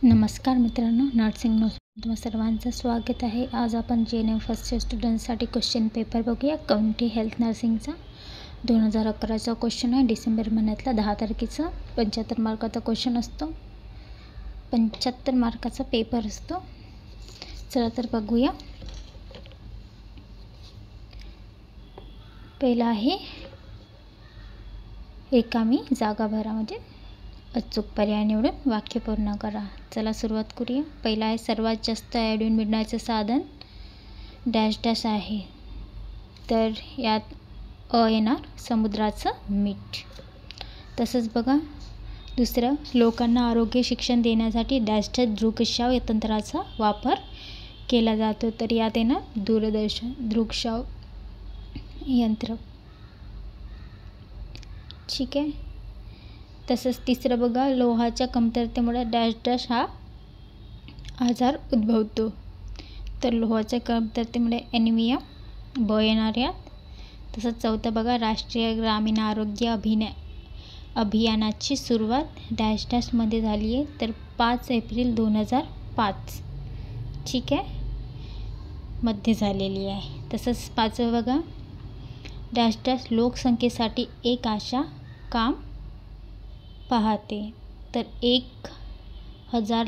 नमस्कार मित्रांनो, nursing notes तुम्हा सर्वांचं स्वागत आहे. आज आपण JNM फर्स्ट इयर स्टुडंट्ससाठी क्वेश्चन पेपर बघूया. कम्युनिटी हेल्थ नर्सिंगचा 2011चा क्वेश्चन आहे. डिसेंबर महिन्यातला 10 तारखेचा 75 मार्काचा क्वेश्चन असतो. 75 मार्काचा पेपर असतो. चला तर बघूया. पहिला आहे रिकामी जागा भरा, म्हणजे अचूक पर्याय निवडून वाक्य पूर्ण करा. चला सुरुवात करूया. पहिला आहे सर्वात जास्त आयोडीन मिळण्याचं साधन डॅश डॅश आहे. तर यात येणार समुद्राचं मीठ. तसंच बघा दुसरं, लोकांना आरोग्य शिक्षण देण्यासाठी डॅश डॅश दृकश्राव्य तंत्राचा वापर केला जातो. तर यात येणार दूरदर्शन दृकश्राव्य यंत्र. ठीक आहे. तसंच तिसरं बघा, लोहाच्या कमतरतेमुळे डॅश डॅश हा आजार उद्भवतो. तर लोहाच्या कमतरतेमुळे ॲनिमिया येणार यात. तसंच चौथं बघा, राष्ट्रीय ग्रामीण आरोग्य अभियानाची सुरुवात डॅश डॅशमध्ये झाली आहे. तर 5 एप्रिल 2005 ठीक आहे मध्ये झालेली आहे. तसंच पाचवं बघा, डॅश डॅश लोकसंख्येसाठी एक आशा काम पाहते. तर 1000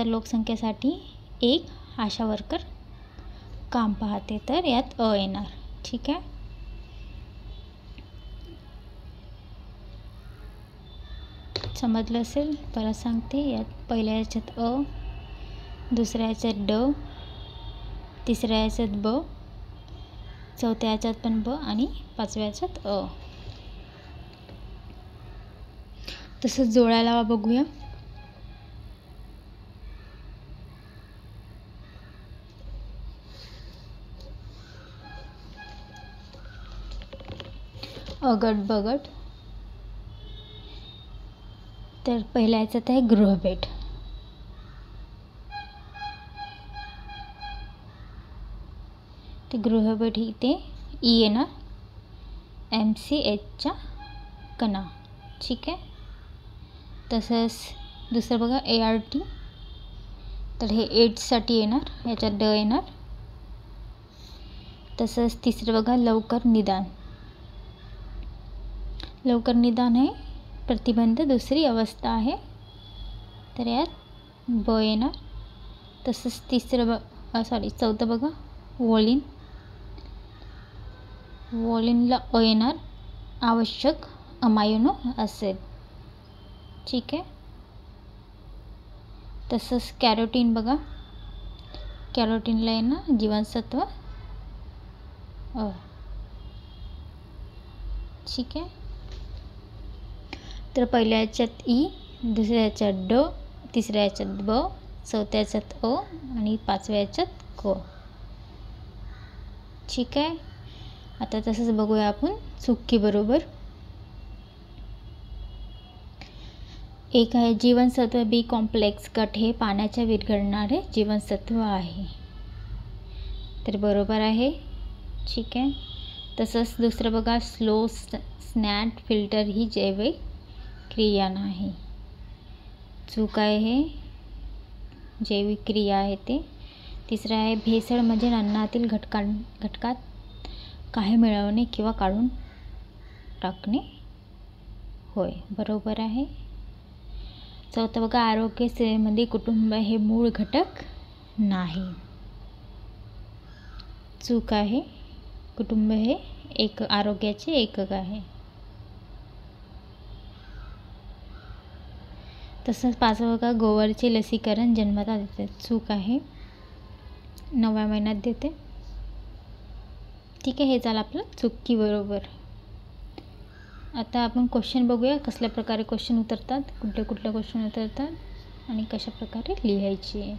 लोकसंख्येसाठी एक आशा वर्कर काम पाहते. तर यात येणार. ठीक आहे. समजलं असेल, परत सांगते. यात पहिल्या याच्यात दुसऱ्या याच्यात ड, तिसऱ्या याच्यात ब, चौथ्या याच्यात पण ब आणि पाचव्या याच्यात तसंच जोडायला बघूया. अगट बगट. तर पहिल्या याच्यात आहे गृहभेट. ते गृहभेट ही ते येणार MCHच्या कणा. ठीक आहे. तसंच दुसरं बघा ART. तर हे एड्ससाठी येणार, याच्यात ड येणार. तसंच तिसरं बघा लवकर निदान. लवकर निदान हे प्रतिबंध दुसरी अवस्था आहे. तर यात ब येणार. तसंच चौथं बघा वॉलिन. वॉलिनला येणार आवश्यक अमायनो असेल. ठीक आहे. तसंच कॅरोटीन बघा, कॅरोटीनला येणार जीवनसत्व ठीक आहे. तर पहिल्या याच्यात ई, दुसऱ्या याच्यात ड, तिसऱ्या याच्यात ब, चौथ्या याच्यात आणि पाचव्या याच्यात क. ठीक आहे. आता तसंच बघूया आपण चुकी बरोबर. एक आहे जीवनसत्व B कॉम्प्लेक्स गट हे पाण्याच्या विरघळणारे जीवनसत्व आहे. तर बरोबर आहे. ठीक आहे. तसंच दुसरं बघा स्लो स्नॅट फिल्टर ही जैविक क्रिया नाही. चूक आहे, हे जैविक क्रिया आहे ते. तिसरं आहे भेसळ म्हणजे अन्नातील घटकात काही मिळवणे किंवा काढून टाकणे. होय, बरोबर आहे. चौथं बघा आरोग्य सेवेमध्ये कुटुंब हे मूळ घटक नाही. चूक आहे. कुटुंब हे आरोग्याचे एकक आहे. तसंच पाचवं बघा गोवरचे लसीकरण जन्मता देते. चूक आहे. 9व्या महिन्यात देते. ठीक आहे. हे झालं आपलं चुकी बरोबर. आता आपण क्वेश्चन बघूया, कसल्या प्रकारे क्वेश्चन उतरतात, कुठले क्वेश्चन उतरतात आणि कशा प्रकारे लिहायचे.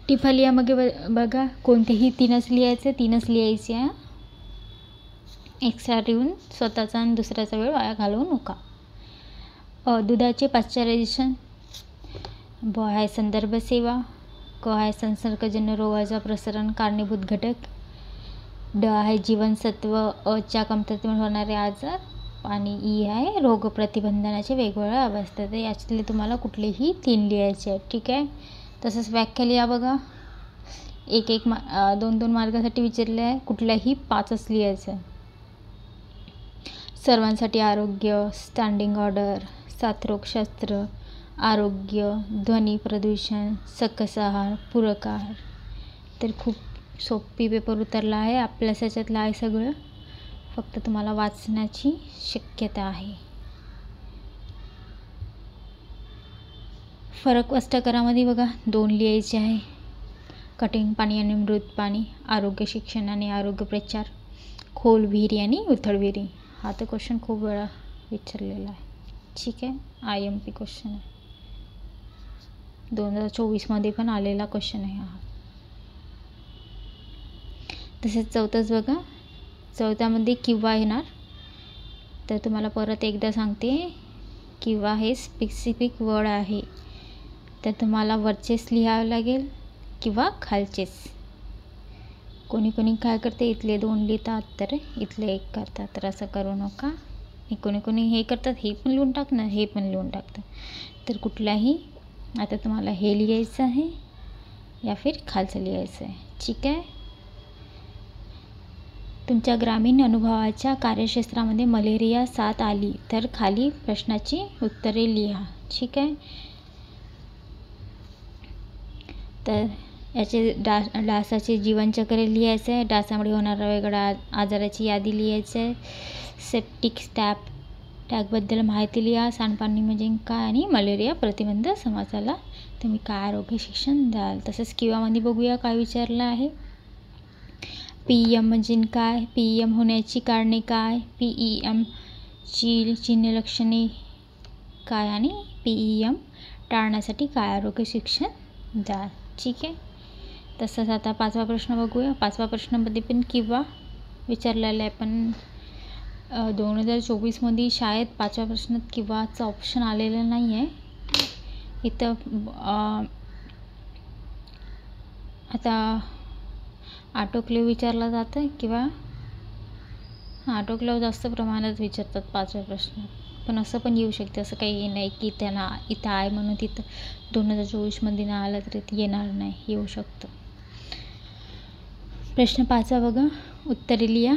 टिफालियामध्ये बघा कोणतेही तीनच लिहायचे आहे. एक्स्ट्रा लिहून स्वतःचा आणि दुसऱ्याचा वेळ वाया घालवू नका. दुधाचे पाश्चरायझेशन. ब आहे संदर्भ सेवा. क आहे संसर्गजन्य रोगाचा प्रसारण कारणीभूत घटक. ड आहे जीवनसत्व च्या कमतरतेमुळे होणारे आजार. आणि ई आहे रोगप्रतिबंधनाचे वेगवेगळ्या अवस्था. तर याच्यातले तुम्हाला कुठलेही 3 लिहायचे आहेत. ठीक आहे. तसंच व्याख्या लिहा बघा. एक 2-2 मार्कासाठी विचारले आहे. कुठल्याही 5च लिहायचं. सर्वांसाठी आरोग्य, स्टँडिंग ऑर्डर, साथरोगशास्त्र, आरोग्य, ध्वनी प्रदूषण, सकस आहार, पूरक आहार. तर खूप सोपी पेपर उतरला आहे. आपल्याच ह्याच्यातलं आहे सगळं. फक्त तुम्हाला वाचण्याची शक्यता आहे. फरक स्पष्टीकरणामध्ये बघा 2 लिहायचे आहे. कठीण पाणी आणि मृत पाणी, आरोग्य शिक्षण आणि आरोग्य प्रचार, खोल विहिरी आणि उथळ विहिरी. हा तर क्वेश्चन खूप वेळा विचारलेला आहे. ठीक आहे. IMP क्वेश्चन आहे. 2024मध्ये पण आलेला क्वेश्चन आहे हा. तसेच चौथंच बघा. चौथ्यामध्ये किंवा येणार. तर तुम्हाला परत एकदा सांगते, किंवा हे स्पेसिफिक वर्ड आहे. तर तुम्हाला वरचेच लिहावं लागेल किंवा खालचेच. कोणी कोणी काय करते, इथले 2 लिहितात तर इथले 1 करतात. तर असं करू नका. कोणी कोणी हे करतात, हे पण लिहून टाकणार, हे पण लिहून टाकतात. तर कुठल्याही आता तुम्हाला हे लिहायचं आहे या फिर खालचं लिहायचं आहे. ठीक आहे. तुमच्या ग्रामीण अनुभवाच्या कार्यक्षेत्रामध्ये मलेरिया साथ आली तर खाली प्रश्नाची उत्तरे लिहा. ठीक आहे. तर याचे डासाचे जीवनचक्र लिहायचं आहे. डासामुळे होणारा वेगळा आजाराची यादी लिहायची आहे. सेप्टिक टॅगबद्दल माहिती लिहा. सांडपाणी म्हणजे काय आणि मलेरिया प्रतिबंध समाजाला तुम्ही काय आरोग्य शिक्षण द्याल. तसंच किंवामध्ये बघूया काय विचारलं आहे. PEM म्हणजे काय, PEM होण्याची कारणे काय, PEM ची चिन्ह लक्षणे काय आणि PEM टाळण्यासाठी काय आरोग्य शिक्षण द्याल. ठीक आहे. तसंच आता 5वा प्रश्न बघूया. 5व्या प्रश्नामध्ये पण किंवा विचारलेला आहे. पण 2024मध्ये शाळेत 5व्या प्रश्नात किंवाचं ऑप्शन आलेलं नाही आहे. इथं आता ऑटोक्लेव्ह विचारला जातं किंवा ऑटोक्लेव्ह जास्त प्रमाणात विचारतात 5व्या प्रश्नात. पण असं पण येऊ शकते. असं काही नाही की त्यांना इथं आहे म्हणून तिथं 2024मध्ये नाही आलं तर इथं येणार नाही, येऊ शकतं. प्रश्न 5 बघा. उत्तरे लिहा.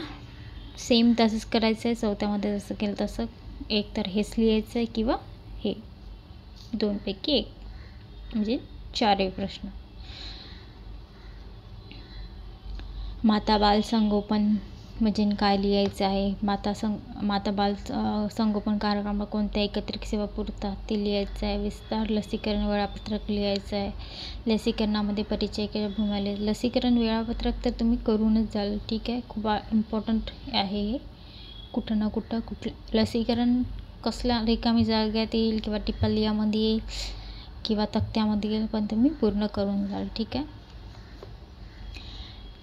सेम तसंच करायचं आहे. चौथ्यामध्ये जसं केलं तसं. एक तर हेच लिहायचं आहे किंवा हे 2पैकी 1 म्हणजे 4 प्रश्न. माता बाल संगोपन म्हणजे काय लिहायचं आहे. माता बाल संगोपन कार्यक्रमात कोणत्या एकत्रित सेवा पुरतात ते लिहायचं आहे. विस्तार लसीकरण वेळापत्रक लिहायचं आहे. लसीकरणामध्ये परिचय भूमिका. लसीकरण वेळापत्रक तर तुम्ही करूनच जाल. ठीक आहे. खूप इम्पॉर्टंट आहे हे. कुठं ना कुठं लसीकरण कसल्या रिकामी जाग्यात येईल किंवा टिपल्ल्यामध्ये येईल किंवा तक्त्यामध्ये येईल, पण तुम्ही पूर्ण करून जाल. ठीक आहे.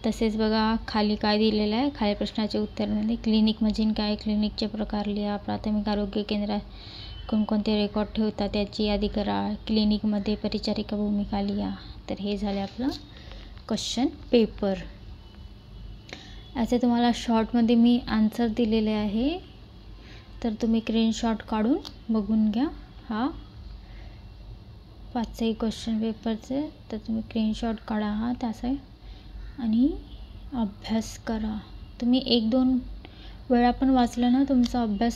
तसेच बघा खाली काय दिलेलं आहे. खाली प्रश्नाचे उत्तरमध्ये क्लिनिक म्हणजे काय, क्लिनिकचे प्रकार लिहा. प्राथमिक आरोग्य केंद्रात कोणकोणते रेकॉर्ड ठेवतात त्याची यादी करा. क्लिनिकमध्ये परिचारिका भूमिका लिहा. तर हे झाले आपलं क्वेश्चन पेपर. याचे तुम्हाला शॉर्टमध्ये मी आन्सर दिलेले आहे. तर तुम्ही स्क्रीनशॉट काढून बघून घ्या. हा 5ही क्वेश्चन पेपरचे. तर तुम्ही स्क्रीनशॉट काढा हा त्याचा आणि अभ्यास करा. तुम्ही 1-2 वेळा पण वाचलं ना, तुमचा अभ्यास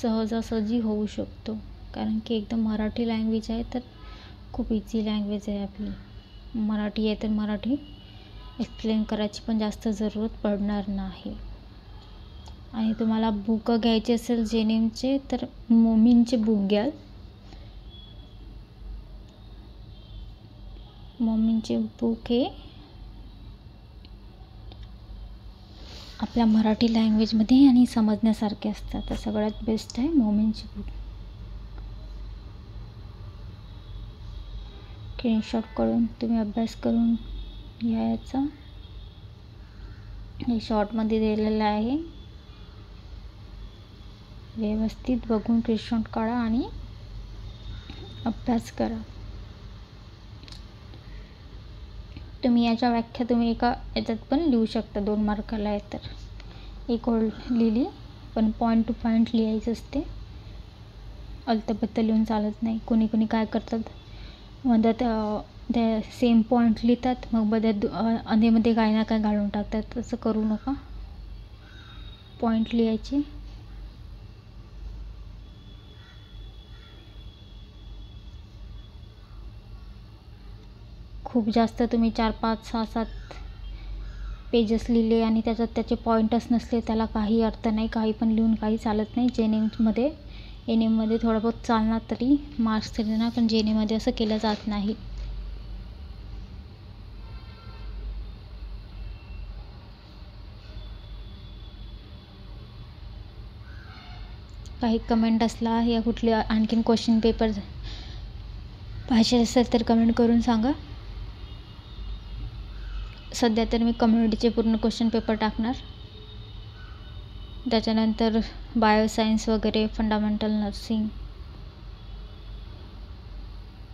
सहजासहजी होऊ शकतो. कारण की एकदम मराठी लँग्वेज आहे, तर खूप इझी लँग्वेज आहे आपली. मराठी आहे तर मराठी एक्सप्लेन करायची पण जास्त जरूरत पडणार नाही. आणि तुम्हाला बुक घ्यायचे असेल जेनेमचे तर मोमीनचे बुक घ्याल. मोमीनचे बुक हे आपल्या मराठी लँग्वेजमध्ये आणि समजण्यासारखे असतात. तर सगळ्यात बेस्ट आहे मोमीनचे बुक. स्क्रीनशॉट काढून तुम्ही अभ्यास करून घ्यायचा. हे शॉर्टमध्ये दिलेलं आहे. व्यवस्थित बघून स्क्रीनशॉट काढा आणि अभ्यास करा. तुम्ही याच्या व्याख्या तुम्ही एका याच्यात पण लिहू शकता. 2 मार्काला आहे तर 1 ओळ लिहिली पण पॉईंट टू पॉईंट लिहायचं असते, अल्तबत्त लिहून चालत नाही. कोणी कोणी काय करतात, मध्यात त्या सेम पॉईंट लिहितात, मग मध्यात अधेमध्ये काही ना काय घालून टाकतात. तसं करू नका, पॉईंट लिहायचे. खूप जास्त तुम्ही 4, 5, 6, 7 पेजेस लिहिले आणि त्याच्यात त्याचे पॉईंटच नसले, त्याला काही अर्थ नाही. काही पण लिहून काही चालत नाही. जेएनएममध्ये एनएममध्ये थोडं बहुत चालणार, तरी मार्क्स तरी ना, पण जेएनएममध्ये असं केलं जात नाही. काही कमेंट असला या कुठले आणखीन क्वेश्चन पेपर पाहिजे असेल तर कमेंट करून सांगा. सध्या तर मी कम्युनिटीचे पूर्ण क्वेश्चन पेपर टाकणार, त्याच्यानंतर बायोसायन्स वगैरे, फंडामेंटल नर्सिंग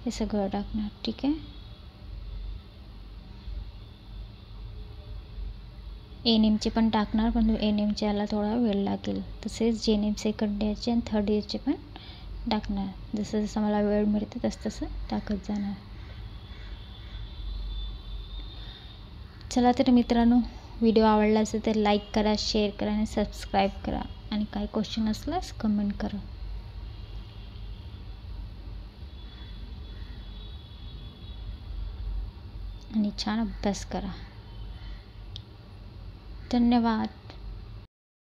हे सगळं टाकणार. ठीक आहे. एएनएमचे पण टाकणार, पण एएनएमच्या याला थोडा वेळ लागेल. तसेच जेएनएम सेकंड इयरचे आणि थर्ड इयरचे पण टाकणार. जसं जसं मला वेळ मिळते तसं टाकत जाणार. चला तर मित्रांनो, व्हिडिओ आवडला असेल तर लाईक करा, शेअर करा आणि सबस्क्राईब करा. आणि काही क्वेश्चन असल्यास कमेंट करा. आणि छान अभ्यास करा. धन्यवाद.